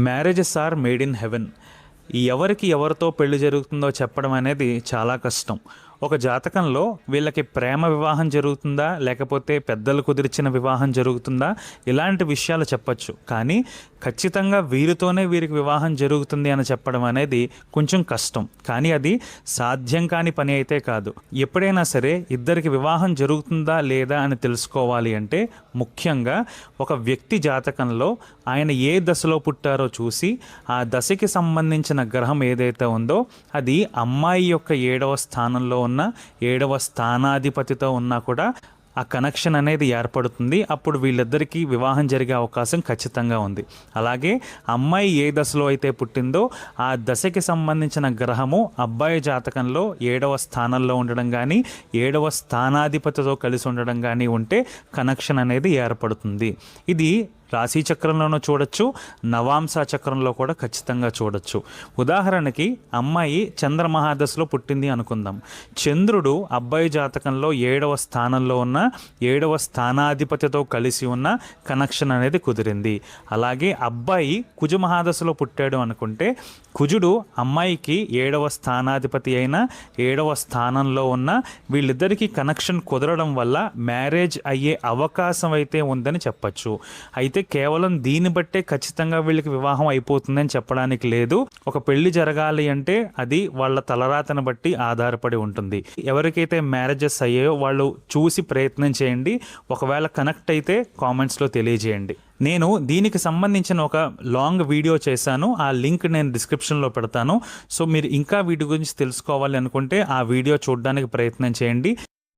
Marriages are made in heaven. ఎవరికి ఎవరితో పెళ్లి జరుగుతుందో చెప్పడం అనేది చాలా కష్టం. ఒక జాతకంలో వీళ్ళకి ప్రేమ వివాహం జరుగుతుందా, లేకపోతే పెద్దలు కుదిర్చిన వివాహం జరుగుతుందా, ఇలాంటి విషయాలు చెప్పచ్చు. కానీ ఖచ్చితంగా వీరితోనే వీరికి వివాహం జరుగుతుంది అని చెప్పడం అనేది కొంచెం కష్టం. కానీ అది సాధ్యం కాని పని అయితే కాదు. ఎప్పుడైనా సరే ఇద్దరికి వివాహం జరుగుతుందా లేదా అని తెలుసుకోవాలి అంటే ముఖ్యంగా ఒక వ్యక్తి జాతకంలో ఆయన ఏ దశలో పుట్టారో చూసి ఆ దశకి సంబంధించిన గ్రహం ఏదైతే ఉందో అది అమ్మాయి యొక్క 7వ స్థానంలో ఉన్న 7వ స్థానాధిపతితో ఉన్నా కూడా ఆ కనెక్షన్ అనేది ఏర్పడుతుంది. అప్పుడు వీళ్ళిద్దరికీ వివాహం జరిగే అవకాశం ఖచ్చితంగా ఉంది. అలాగే అమ్మాయి ఏ దశలో అయితే పుట్టిందో ఆ దశకి సంబంధించిన గ్రహము అబ్బాయి జాతకంలో 7వ స్థానంలో ఉండడం కానీ 7వ స్థానాధిపతితో కలిసి ఉండడం కానీ ఉంటే కనెక్షన్ అనేది ఏర్పడుతుంది. ఇది రాశి చక్రంలోనూ చూడొచ్చు, నవాంశ చక్రంలో కూడా ఖచ్చితంగా చూడొచ్చు. ఉదాహరణకి అమ్మాయి చంద్రమహాదశలో పుట్టింది అనుకుందాం. చంద్రుడు అబ్బాయి జాతకంలో 7వ స్థానంలో ఉన్న 7వ స్థానాధిపతితో కలిసి ఉన్న కనెక్షన్ అనేది కుదిరింది. అలాగే అబ్బాయి కుజ మహాదశలో పుట్టాడు అనుకుంటే కుజుడు అమ్మాయికి 7వ స్థానాధిపతి అయిన 7వ స్థానంలో ఉన్న వీళ్ళిద్దరికీ కనెక్షన్ కుదరడం వల్ల మ్యారేజ్ అయ్యే అవకాశం అయితే ఉందని చెప్పచ్చు. అయితే కేవలం దీన్ని బట్టే ఖచ్చితంగా వీళ్ళకి వివాహం అయిపోతుందని చెప్పడానికి లేదు. ఒక పెళ్లి జరగాలి అంటే అది వాళ్ళ తలరాతను బట్టి ఆధారపడి ఉంటుంది. ఎవరికైతే మ్యారేజెస్ అయ్యాయో వాళ్ళు చూసి ప్రయత్నం చేయండి. ఒకవేళ కనెక్ట్ అయితే కామెంట్స్లో తెలియజేయండి. నేను దీనికి సంబంధించిన ఒక లాంగ్ వీడియో చేశాను. ఆ లింక్ నేను డిస్క్రిప్షన్లో పెడతాను. సో మీరు ఇంకా వీటి గురించి తెలుసుకోవాలి అనుకుంటే ఆ వీడియో చూడడానికి ప్రయత్నం చేయండి.